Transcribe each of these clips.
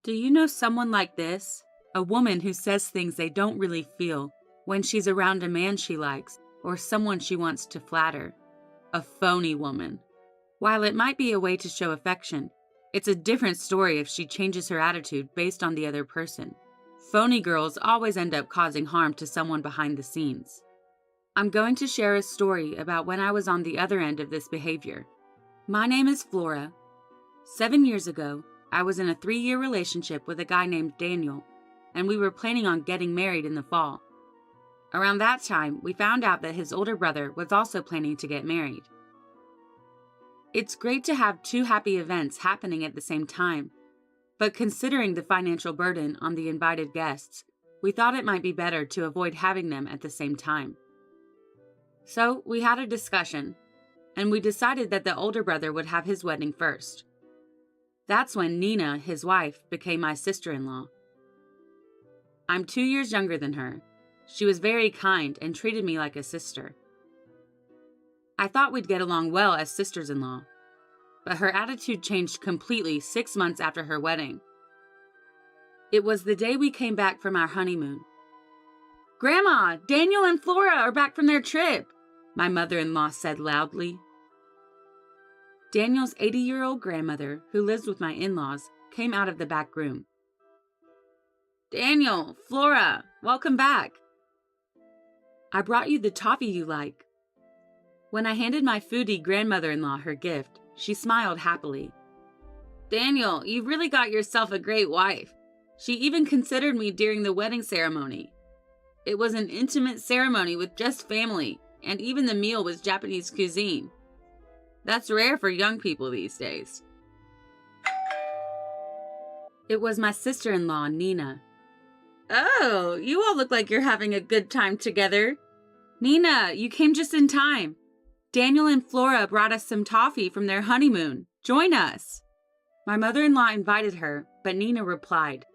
Do you know someone like this? A woman who says things they don't really feel when she's around a man she likes or someone she wants to flatter. A phony woman. While it might be a way to show affection, it's a different story if she changes her attitude based on the other person. Phony girls always end up causing harm to someone behind the scenes. I'm going to share a story about when I was on the other end of this behavior. My name is Flora. 7 years ago, I was in a 3-year relationship with a guy named Daniel, and we were planning on getting married in the fall. Around that time, we found out that his older brother was also planning to get married. It's great to have two happy events happening at the same time, but considering the financial burden on the invited guests, we thought it might be better to avoid having them at the same time. So we had a discussion, and we decided that the older brother would have his wedding first. That's when Nina, his wife, became my sister-in-law. I'm 2 years younger than her. She was very kind and treated me like a sister. I thought we'd get along well as sisters-in-law, but her attitude changed completely 6 months after her wedding. It was the day we came back from our honeymoon. "Grandma, Daniel and Flora are back from their trip," my mother-in-law said loudly. Daniel's 80-year-old grandmother, who lives with my in-laws, came out of the back room. "Daniel, Flora, welcome back. I brought you the toffee you like." When I handed my foodie grandmother-in-law her gift, she smiled happily. "Daniel, you've really got yourself a great wife. She even considered me during the wedding ceremony. It was an intimate ceremony with just family, and even the meal was Japanese cuisine. That's rare for young people these days." It was my sister-in-law, Nina. "Oh, you all look like you're having a good time together. Nina, you came just in time. Daniel and Flora brought us some toffee from their honeymoon. Join us." My mother-in-law invited her, but Nina replied,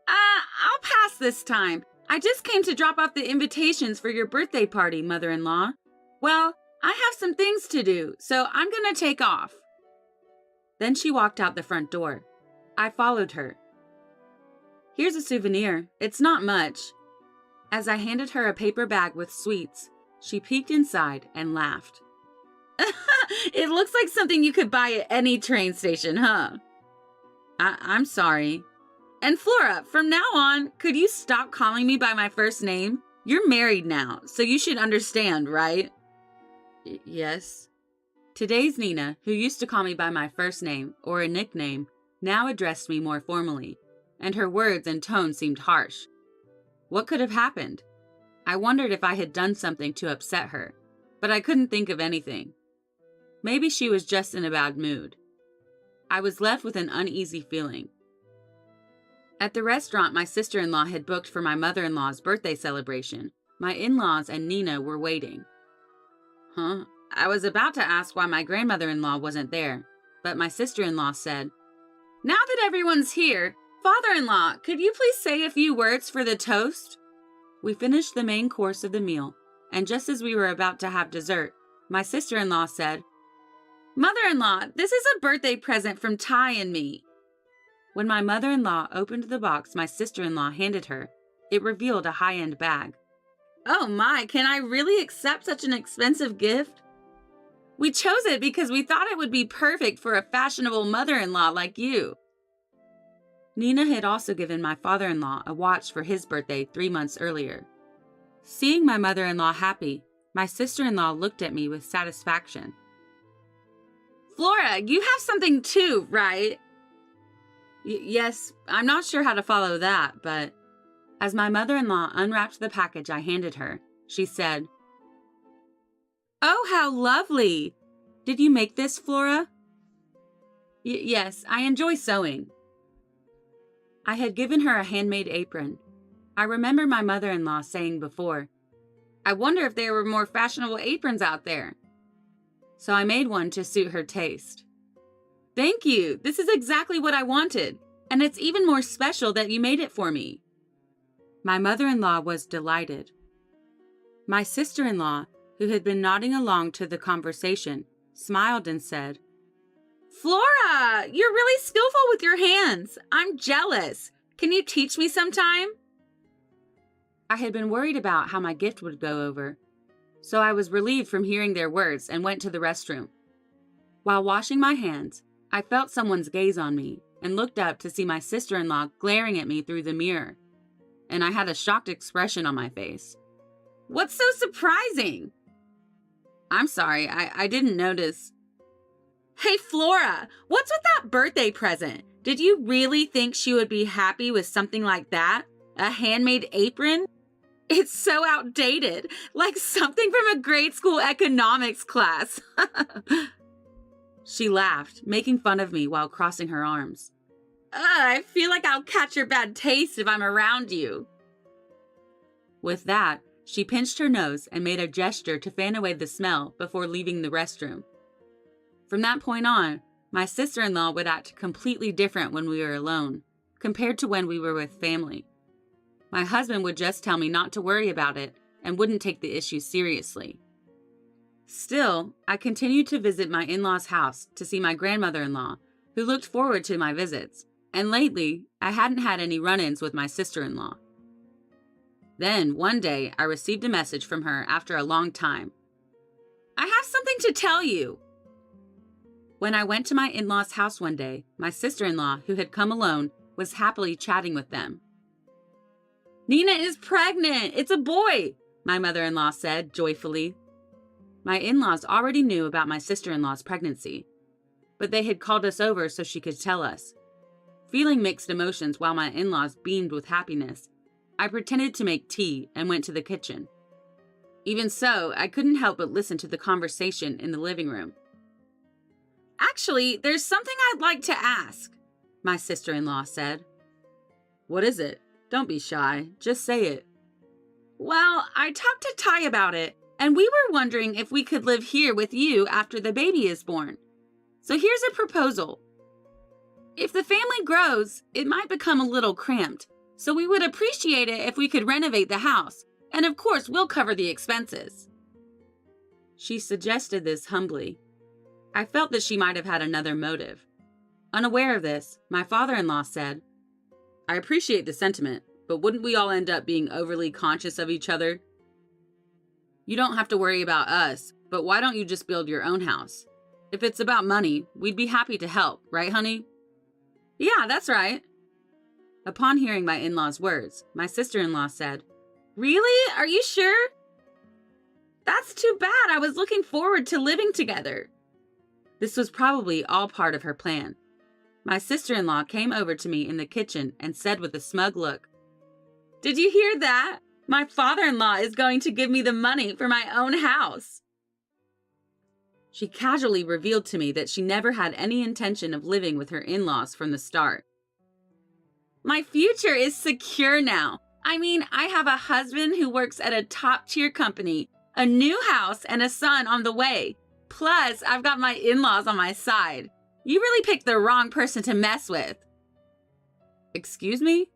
I'll pass this time. I just came to drop off the invitations for your birthday party, mother-in-law. Well, I have some things to do, so I'm gonna take off." Then she walked out the front door. I followed her. "Here's a souvenir. It's not much." As I handed her a paper bag with sweets, she peeked inside and laughed. "It looks like something you could buy at any train station, huh?" I'm sorry. "And Flora, from now on, could you stop calling me by my first name? You're married now, so you should understand, right?" Yes. Today's Nina, who used to call me by my first name, or a nickname, now addressed me more formally, and her words and tone seemed harsh. What could have happened? I wondered if I had done something to upset her, but I couldn't think of anything. Maybe she was just in a bad mood. I was left with an uneasy feeling. At the restaurant my sister-in-law had booked for my mother-in-law's birthday celebration, my in-laws and Nina were waiting. I was about to ask why my grandmother-in-law wasn't there, but my sister-in-law said, "Now that everyone's here, father-in-law, could you please say a few words for the toast?" We finished the main course of the meal, and just as we were about to have dessert, my sister-in-law said, "Mother-in-law, this is a birthday present from Ty and me." When my mother-in-law opened the box my sister-in-law handed her, it revealed a high-end bag. "Oh my, can I really accept such an expensive gift?" "We chose it because we thought it would be perfect for a fashionable mother-in-law like you." Nina had also given my father-in-law a watch for his birthday 3 months earlier. Seeing my mother-in-law happy, my sister-in-law looked at me with satisfaction. "Flora, you have something too, right?" Yes, I'm not sure how to follow that, but as my mother-in-law unwrapped the package I handed her, she said, "Oh, how lovely! Did you make this, Flora?" Yes, I enjoy sewing." I had given her a handmade apron. I remember my mother-in-law saying before, "I wonder if there were more fashionable aprons out there." So I made one to suit her taste. "Thank you. This is exactly what I wanted, and it's even more special that you made it for me." My mother-in-law was delighted. My sister-in-law, who had been nodding along to the conversation, smiled and said, Flora, you're really skillful with your hands. I'm jealous. Can you teach me sometime? I had been worried about how my gift would go over, so I was relieved from hearing their words and went to the restroom. While washing my hands, I felt someone's gaze on me and looked up to see my sister-in-law glaring at me through the mirror, and I had a shocked expression on my face. What's so surprising? I'm sorry, I didn't notice. Hey, Flora, what's with that birthday present? Did you really think she would be happy with something like that? A handmade apron? It's so outdated, like something from a grade school economics class. She laughed, making fun of me while crossing her arms. I feel like I'll catch your bad taste if I'm around you. With that, she pinched her nose and made a gesture to fan away the smell before leaving the restroom. From that point on, my sister-in-law would act completely different when we were alone, compared to when we were with family. My husband would just tell me not to worry about it and wouldn't take the issue seriously. Still, I continued to visit my in-laws' house to see my grandmother-in-law, who looked forward to my visits, and lately, I hadn't had any run-ins with my sister-in-law. Then, one day, I received a message from her after a long time. I have something to tell you. When I went to my in-laws' house one day, my sister-in-law, who had come alone, was happily chatting with them. Nina is pregnant! It's a boy! My mother-in-law said joyfully. My in-laws already knew about my sister-in-law's pregnancy, but they had called us over so she could tell us. Feeling mixed emotions while my in-laws beamed with happiness, I pretended to make tea and went to the kitchen. Even so, I couldn't help but listen to the conversation in the living room. Actually, there's something I'd like to ask, my sister-in-law said. What is it? Don't be shy. Just say it. Well, I talked to Ty about it, and we were wondering if we could live here with you after the baby is born. So here's a proposal. If the family grows, it might become a little cramped, so we would appreciate it if we could renovate the house, and of course we'll cover the expenses. She suggested this humbly. I felt that she might have had another motive. Unaware of this, my father-in-law said, I appreciate the sentiment, but wouldn't we all end up being overly conscious of each other? You don't have to worry about us, but why don't you just build your own house? If it's about money, we'd be happy to help, right, honey? Yeah, that's right. Upon hearing my in-law's words, my sister-in-law said, Really? Are you sure? That's too bad. I was looking forward to living together. This was probably all part of her plan. My sister-in-law came over to me in the kitchen and said with a smug look, Did you hear that? My father-in-law is going to give me the money for my own house. She casually revealed to me that she never had any intention of living with her in-laws from the start. My future is secure now. I mean, I have a husband who works at a top-tier company, a new house, and a son on the way. Plus, I've got my in-laws on my side. You really picked the wrong person to mess with. Excuse me?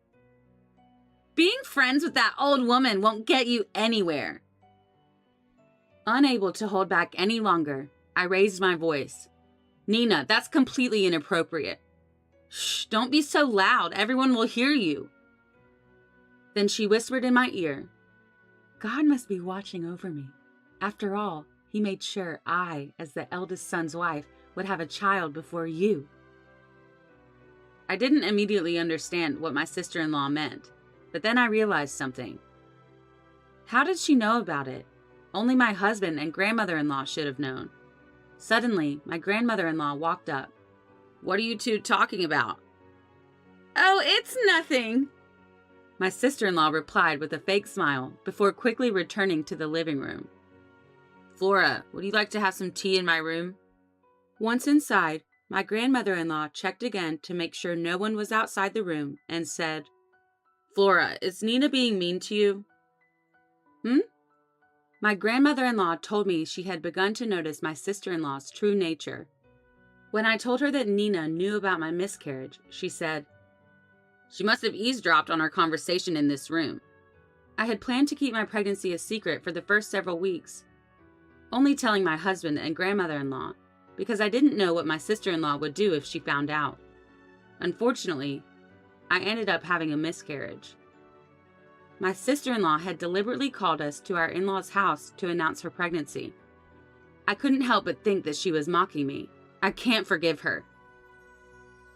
Being friends with that old woman won't get you anywhere. Unable to hold back any longer, I raised my voice. Nina, that's completely inappropriate. Shh, don't be so loud. Everyone will hear you. Then she whispered in my ear, God must be watching over me. After all, he made sure I, as the eldest son's wife, would have a child before you. I didn't immediately understand what my sister-in-law meant, but then I realized something. How did she know about it? Only my husband and grandmother-in-law should have known. Suddenly, my grandmother-in-law walked up. What are you two talking about? Oh, it's nothing. My sister-in-law replied with a fake smile before quickly returning to the living room. Flora, would you like to have some tea in my room? Once inside, my grandmother-in-law checked again to make sure no one was outside the room and said, Flora, is Nina being mean to you? My grandmother-in-law told me she had begun to notice my sister-in-law's true nature. When I told her that Nina knew about my miscarriage, she said, She must have eavesdropped on our conversation in this room. I had planned to keep my pregnancy a secret for the first several weeks, only telling my husband and grandmother-in-law, because I didn't know what my sister-in-law would do if she found out. Unfortunately, I ended up having a miscarriage. My sister-in-law had deliberately called us to our in-laws' house to announce her pregnancy. I couldn't help but think that she was mocking me. I can't forgive her.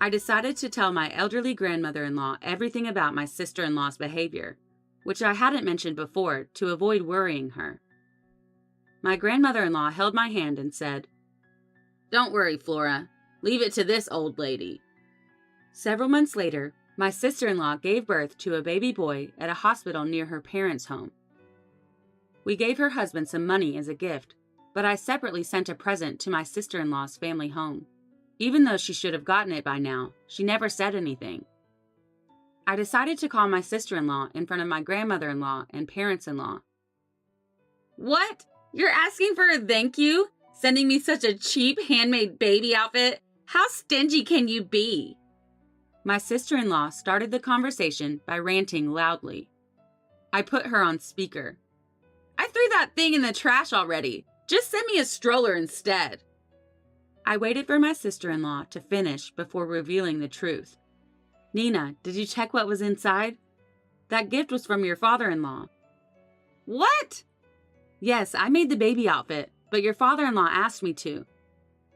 I decided to tell my elderly grandmother-in-law everything about my sister-in-law's behavior, which I hadn't mentioned before to avoid worrying her. My grandmother-in-law held my hand and said, "Don't worry, Flora. Leave it to this old lady." Several months later, my sister-in-law gave birth to a baby boy at a hospital near her parents' home. We gave her husband some money as a gift, but I separately sent a present to my sister-in-law's family home. Even though she should have gotten it by now, she never said anything. I decided to call my sister-in-law in front of my grandmother-in-law and parents-in-law. "What? You're asking for a thank you? Sending me such a cheap handmade baby outfit? How stingy can you be?" My sister-in-law started the conversation by ranting loudly. I put her on speaker. "I threw that thing in the trash already. Just send me a stroller instead." I waited for my sister-in-law to finish before revealing the truth. "Nina, did you check what was inside? That gift was from your father-in-law." "What?" "Yes, I made the baby outfit, but your father-in-law asked me to.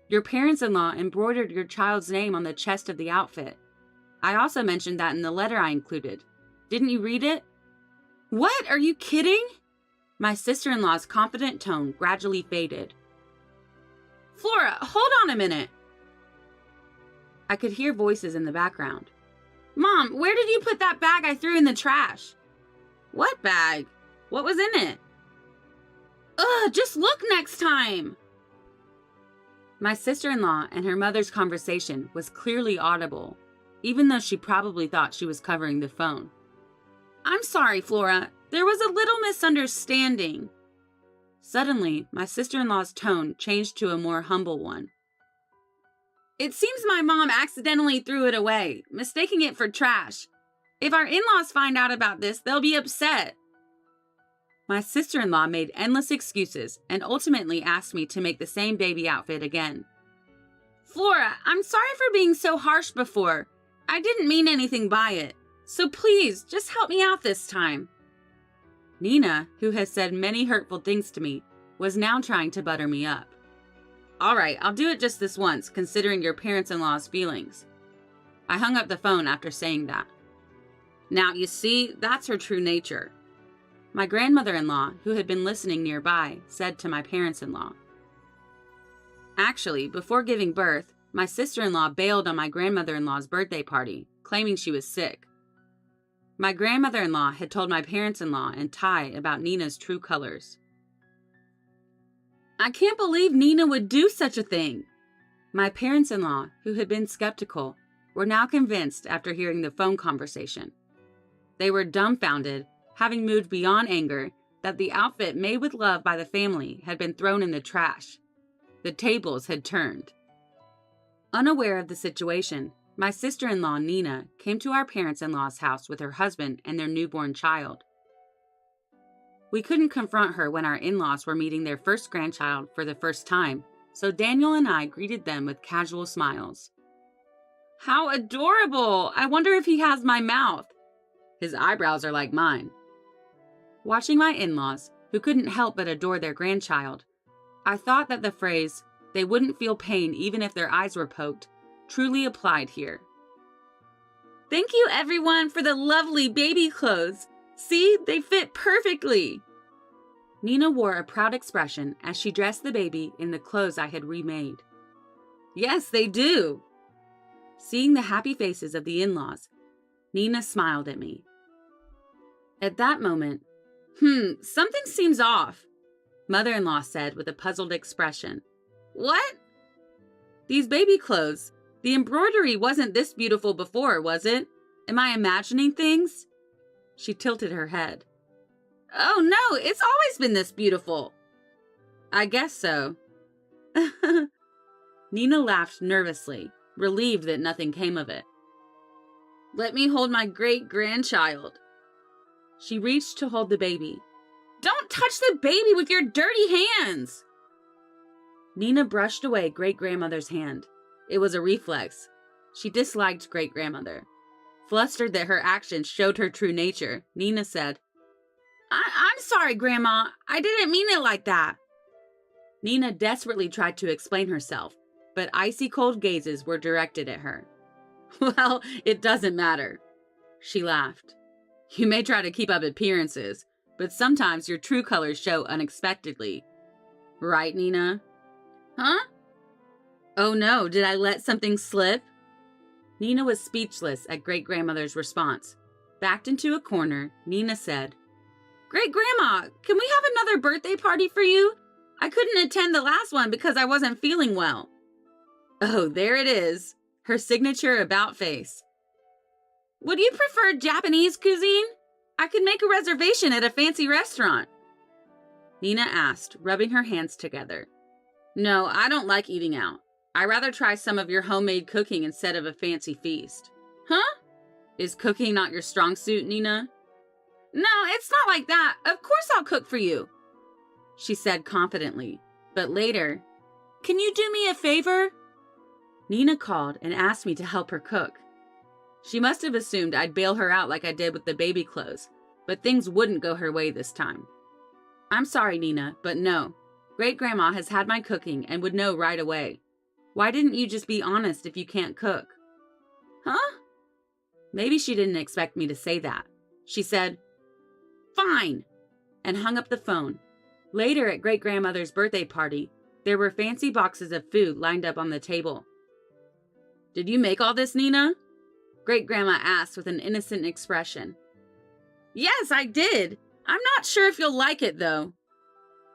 Your parents-in-law embroidered your child's name on the chest of the outfit. I also mentioned that in the letter I included. Didn't you read it?" "What? Are you kidding?" My sister-in-law's confident tone gradually faded. "Flora, hold on a minute." I could hear voices in the background. "Mom, where did you put that bag I threw in the trash?" "What bag? What was in it?" "Ugh, just look next time." My sister-in-law and her mother's conversation was clearly audible, even though she probably thought she was covering the phone. "I'm sorry, Flora. There was a little misunderstanding." Suddenly, my sister-in-law's tone changed to a more humble one. "It seems my mom accidentally threw it away, mistaking it for trash. If our in-laws find out about this, they'll be upset." My sister-in-law made endless excuses and ultimately asked me to make the same baby outfit again. "Flora, I'm sorry for being so harsh before. I didn't mean anything by it. So please, just help me out this time." Nina, who has said many hurtful things to me, was now trying to butter me up. "All right, I'll do it just this once, considering your parents-in-law's feelings." I hung up the phone after saying that. Now, you see, that's her true nature. My grandmother-in-law, who had been listening nearby, said to my parents-in-law. Actually, before giving birth, my sister-in-law bailed on my grandmother-in-law's birthday party, claiming she was sick. My grandmother-in-law had told my parents-in-law and Ty about Nina's true colors. "I can't believe Nina would do such a thing." My parents-in-law, who had been skeptical, were now convinced after hearing the phone conversation. They were dumbfounded, having moved beyond anger, that the outfit made with love by the family had been thrown in the trash. The tables had turned. Unaware of the situation, my sister-in-law, Nina, came to our parents-in-law's house with her husband and their newborn child. We couldn't confront her when our in-laws were meeting their first grandchild for the first time, so Daniel and I greeted them with casual smiles. "How adorable! I wonder if he has my mouth." "His eyebrows are like mine." Watching my in-laws, who couldn't help but adore their grandchild, I thought that the phrase, "they wouldn't feel pain even if their eyes were poked," truly applied here. "Thank you, everyone, for the lovely baby clothes. See, they fit perfectly." Nina wore a proud expression as she dressed the baby in the clothes I had remade. "Yes, they do." Seeing the happy faces of the in-laws, Nina smiled at me. At that moment, something seems off," Mother-in-law said with a puzzled expression. "What?" "These baby clothes. The embroidery wasn't this beautiful before, was it? Am I imagining things?" She tilted her head. "Oh no, it's always been this beautiful." "I guess so." Nina laughed nervously, relieved that nothing came of it. "Let me hold my great-grandchild." She reached to hold the baby. "Don't touch the baby with your dirty hands!" Nina brushed away great-grandmother's hand. It was a reflex. She disliked great-grandmother. Flustered that her actions showed her true nature, Nina said, I'm sorry, Grandma. I didn't mean it like that. Nina desperately tried to explain herself, but icy cold gazes were directed at her. Well, it doesn't matter. She laughed. You may try to keep up appearances, but sometimes your true colors show unexpectedly. Right, Nina? Huh? Oh no, did I let something slip? Nina was speechless at great-grandmother's response. Backed into a corner, Nina said, Great-grandma, can we have another birthday party for you? I couldn't attend the last one because I wasn't feeling well. Oh, there it is. Her signature about face. Would you prefer Japanese cuisine? I could make a reservation at a fancy restaurant. Nina asked, rubbing her hands together. No, I don't like eating out. I'd rather try some of your homemade cooking instead of a fancy feast. Huh? Is cooking not your strong suit, Nina? No, it's not like that. Of course I'll cook for you, she said confidently. But later, can you do me a favor? Nina called and asked me to help her cook. She must have assumed I'd bail her out like I did with the baby clothes, but things wouldn't go her way this time. I'm sorry, Nina, but no. Great-grandma has had my cooking and would know right away. Why didn't you just be honest if you can't cook? Huh? Maybe she didn't expect me to say that. She said, Fine, and hung up the phone. Later at great-grandmother's birthday party, there were fancy boxes of food lined up on the table. Did you make all this, Nina? Great-grandma asked with an innocent expression. Yes, I did. I'm not sure if you'll like it, though.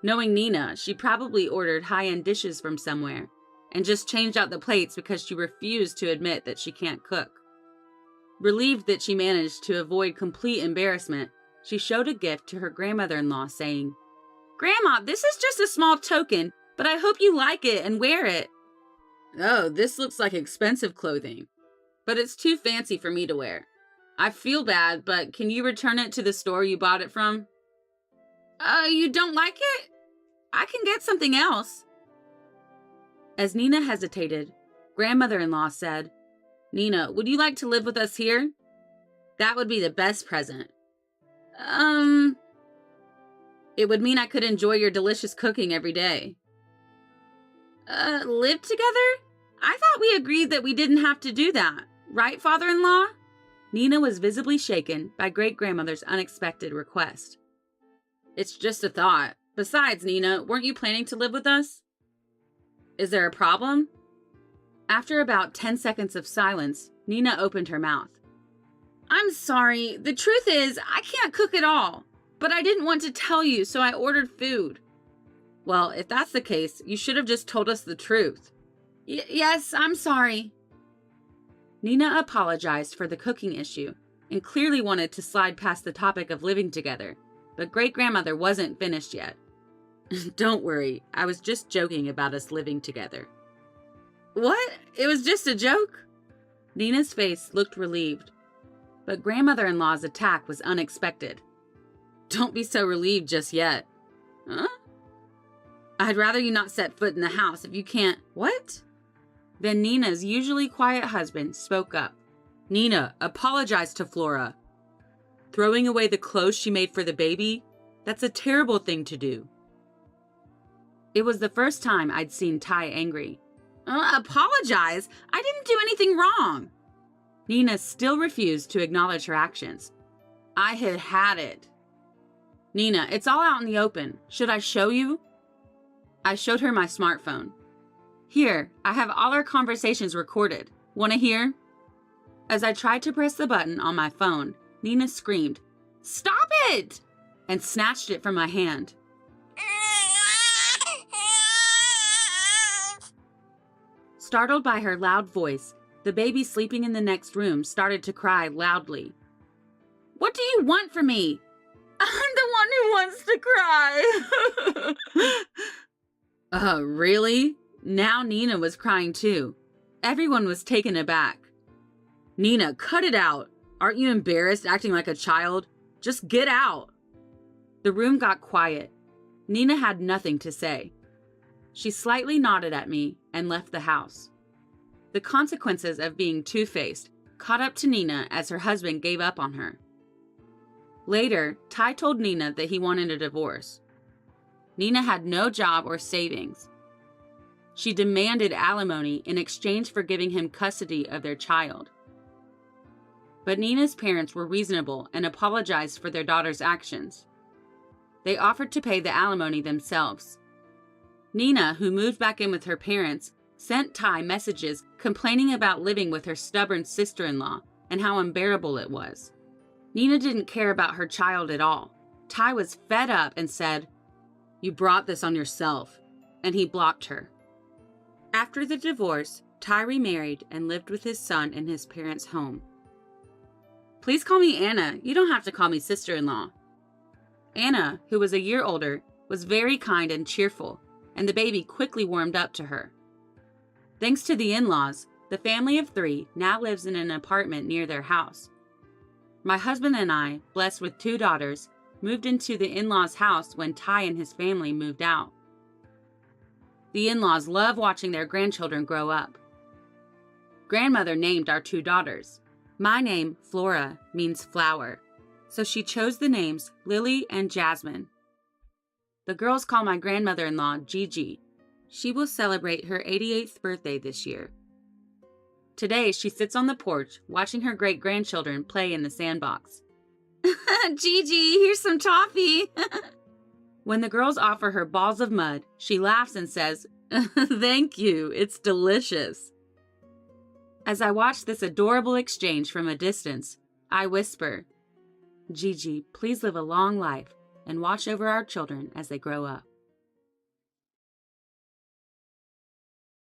Knowing Nina, she probably ordered high-end dishes from somewhere and just changed out the plates because she refused to admit that she can't cook. Relieved that she managed to avoid complete embarrassment, she showed a gift to her grandmother-in-law, saying, Grandma, this is just a small token, but I hope you like it and wear it. Oh, this looks like expensive clothing, but it's too fancy for me to wear. I feel bad, but can you return it to the store you bought it from? You don't like it? I can get something else. As Nina hesitated, grandmother-in-law said, Nina, would you like to live with us here? That would be the best present. It would mean I could enjoy your delicious cooking every day. Live together? I thought we agreed that we didn't have to do that. Right, father-in-law? Nina was visibly shaken by great-grandmother's unexpected request. It's just a thought. Besides, Nina, weren't you planning to live with us? Is there a problem? After about 10 seconds of silence, Nina opened her mouth. I'm sorry. The truth is, I can't cook at all. But I didn't want to tell you, so I ordered food. Well, if that's the case, you should have just told us the truth. Yes, I'm sorry. Nina apologized for the cooking issue and clearly wanted to slide past the topic of living together, but great-grandmother wasn't finished yet. Don't worry, I was just joking about us living together. What? It was just a joke? Nina's face looked relieved, but grandmother-in-law's attack was unexpected. Don't be so relieved just yet. Huh? I'd rather you not set foot in the house if you can't. What? Then Nina's usually quiet husband spoke up. Nina, apologize to Flora. Throwing away the clothes she made for the baby? That's a terrible thing to do. It was the first time I'd seen Ty angry. Apologize? I didn't do anything wrong. Nina still refused to acknowledge her actions. I had had it. Nina, it's all out in the open. Should I show you? I showed her my smartphone. Here, I have all our conversations recorded. Want to hear? As I tried to press the button on my phone, Nina screamed, Stop it! And snatched it from my hand. Startled by her loud voice, the baby sleeping in the next room started to cry loudly. What do you want from me? I'm the one who wants to cry. Really? Now Nina was crying too. Everyone was taken aback. Nina, cut it out. Aren't you embarrassed acting like a child? Just get out. The room got quiet. Nina had nothing to say. She slightly nodded at me and left the house. The consequences of being two-faced caught up to Nina as her husband gave up on her. Later, Ty told Nina that he wanted a divorce. Nina had no job or savings. She demanded alimony in exchange for giving him custody of their child. But Nina's parents were reasonable and apologized for their daughter's actions. They offered to pay the alimony themselves. Nina, who moved back in with her parents, sent Ty messages complaining about living with her stubborn sister-in-law and how unbearable it was. Nina didn't care about her child at all. Ty was fed up and said, "You brought this on yourself," and he blocked her. After the divorce, Ty remarried and lived with his son in his parents' home. "Please call me Anna. You don't have to call me sister-in-law." Anna, who was a year older, was very kind and cheerful, and the baby quickly warmed up to her. Thanks to the in-laws, the family of 3 now lives in an apartment near their house. My husband and I, blessed with 2 daughters, moved into the in-laws' house when Ty and his family moved out. The in-laws love watching their grandchildren grow up. Grandmother named our 2 daughters. My name, Flora, means flower, so she chose the names Lily and Jasmine. The girls call my grandmother-in-law Gigi. She will celebrate her 88th birthday this year. Today, she sits on the porch watching her great-grandchildren play in the sandbox. "Gigi, here's some toffee." When the girls offer her balls of mud, she laughs and says, "Thank you, it's delicious." As I watch this adorable exchange from a distance, I whisper, "Gigi, please live a long life and watch over our children as they grow up."